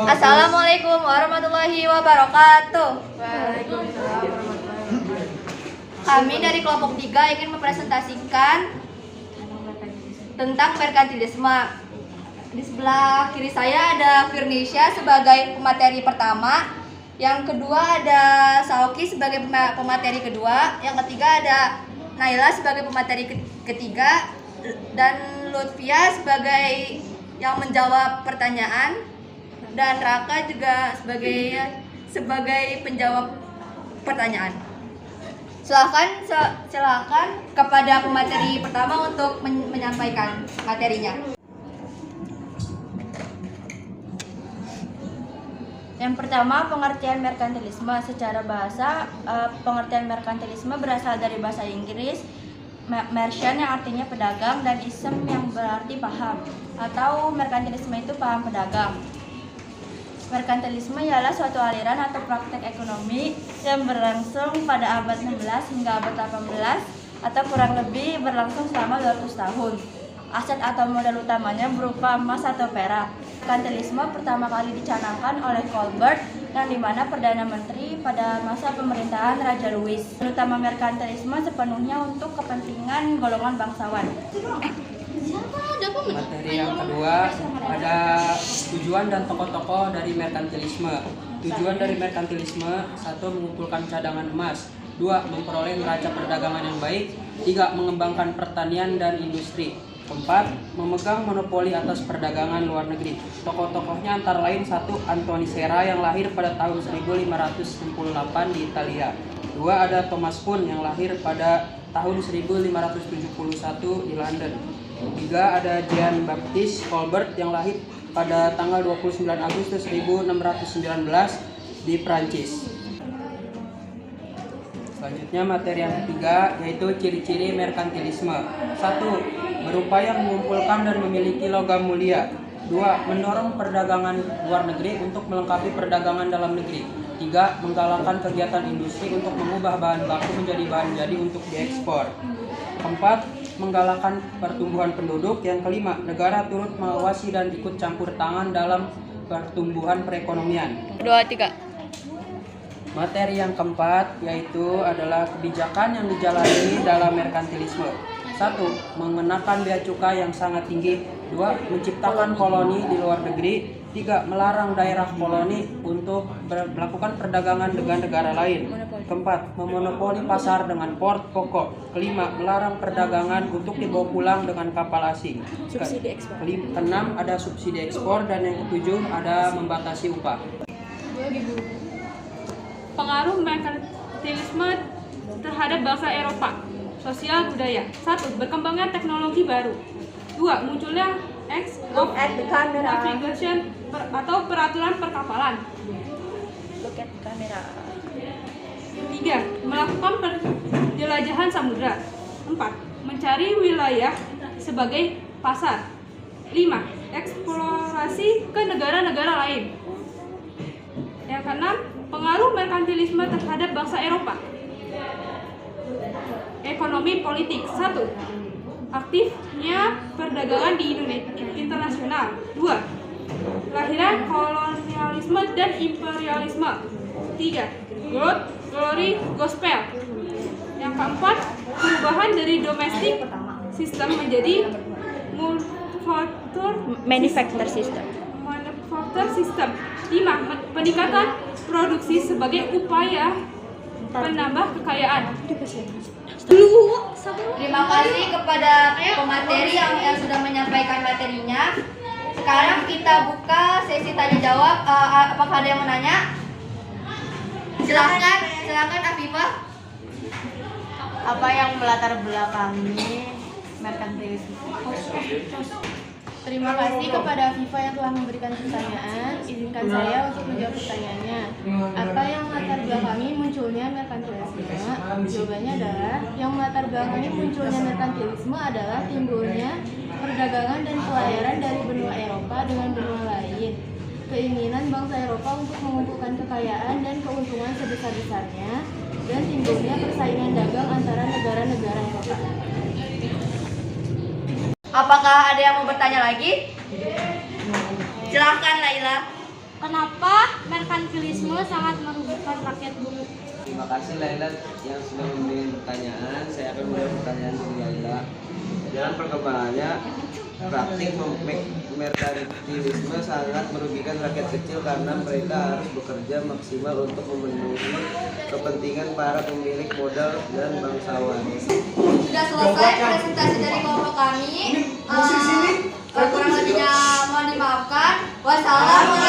Assalamualaikum warahmatullahi wabarakatuh. Waalaikumsalam. Kami dari kelompok 3 ingin mempresentasikan tentang merkantilisme. Di sebelah kiri saya ada Firnisha sebagai pemateri pertama, yang kedua ada Saoki sebagai pemateri kedua, yang ketiga ada Naila sebagai pemateri ketiga, dan Lutfia sebagai yang menjawab pertanyaan, dan Raka juga sebagai penjawab pertanyaan. Silakan kepada pemateri pertama untuk menyampaikan materinya. Yang pertama, pengertian merkantilisme. Secara bahasa, pengertian merkantilisme berasal dari bahasa Inggris merchant yang artinya pedagang, dan ism yang berarti paham, atau merkantilisme itu paham pedagang. Merkantilisme ialah suatu aliran atau praktek ekonomi yang berlangsung pada abad 16 hingga abad 18, atau kurang lebih berlangsung selama 200 tahun. Aset atau modal utamanya berupa emas atau perak. Merkantilisme pertama kali dicanangkan oleh Colbert, yang dimana Perdana Menteri pada masa pemerintahan Raja Louis. Utama merkantilisme sepenuhnya untuk kepentingan golongan bangsawan. Materi yang kedua ada tujuan dan tokoh-tokoh dari merkantilisme. Tujuan dari merkantilisme: 1. Mengumpulkan cadangan emas. 2. Memperoleh neraca perdagangan yang baik. 3. Mengembangkan pertanian dan industri. 4. Memegang monopoli atas perdagangan luar negeri. Tokoh-tokohnya antara lain: 1. Anthony Serra yang lahir pada tahun 1568 di Italia. 2. Ada Thomas Kuhn yang lahir pada tahun 1571 di London. 3. Ada Jean Baptiste Colbert yang lahir pada tanggal 29 Agustus 1619 di Prancis. Selanjutnya materi yang ketiga yaitu ciri-ciri merkantilisme. 1. Berupaya mengumpulkan dan memiliki logam mulia. 2. Mendorong perdagangan luar negeri untuk melengkapi perdagangan dalam negeri. 3. Menggalakkan kegiatan industri untuk mengubah bahan baku menjadi bahan jadi untuk diekspor. 4. Menggalakkan pertumbuhan penduduk. Yang kelima, negara turut mengawasi dan ikut campur tangan dalam pertumbuhan perekonomian. 2, 3. Materi yang keempat yaitu adalah kebijakan yang dijalani dalam merkantilisme. 1. Mengenakan bea cukai yang sangat tinggi. 2. Menciptakan koloni di luar negeri. 3. Melarang daerah koloni untuk melakukan perdagangan dengan negara lain. 4. Memonopoli pasar dengan port pokok. 5. Melarang perdagangan untuk dibawa pulang dengan kapal asing. 6. Ada subsidi ekspor, dan yang ke-7 ada membatasi upah. Pengaruh merkantilisme terhadap bangsa Eropa. Sosial budaya. 1. Berkembangnya teknologi baru. 2. Munculnya Acts of Navigation atau peraturan perkapalan. 3. Melakukan penjelajahan samudra. 4. Mencari wilayah sebagai pasar. 5. Eksplorasi ke negara-negara lain. Yang ke-6, pengaruh merkantilisme terhadap bangsa Eropa. Ekonomi politik. 1. Aktifnya perdagangan di internasional. 2. Lahiran kolonialisme dan imperialisme. 3. Growth, glory, gospel. Yang keempat, perubahan dari domestic system menjadi Manufacture system. 5. Peningkatan produksi sebagai upaya penambah kekayaan. Terima kasih kepada pemateri yang sudah menyampaikan materinya. Sekarang kita buka sesi tanya jawab. Apakah ada yang mau nanya? Silakan Afifah. Apa yang melatar belakangi merkantilisme? Terima kasih kepada Viva yang telah memberikan pertanyaan. Izinkan saya untuk menjawab pertanyaannya. Apa yang melatar belakangi munculnya merkantilisme? Jawabannya adalah yang melatar belakangi munculnya merkantilisme adalah timbulnya perdagangan dan pelayaran dari benua Eropa dengan benua lain. Keinginan bangsa Eropa untuk mengumpulkan kekayaan dan keuntungan sebesar-besarnya, dan timbulnya persaingan dagang antara negara-negara Eropa. Apakah ada yang mau bertanya lagi? Silahkan Laila. Kenapa merkantilisme sangat merugikan rakyat buruh? Terima kasih Laila yang sudah memberikan pertanyaan. Saya akan menjawab pertanyaan dari Laila. Dalam perkembangannya, praktik merkantilisme sangat merugikan rakyat kecil karena mereka harus bekerja maksimal untuk memenuhi kepentingan para pemilik modal dan bangsawan. Sudah selesai presentasi dari kelompok kami. Kurang lebihnya mohon dimaafkan. Wassalamualaikum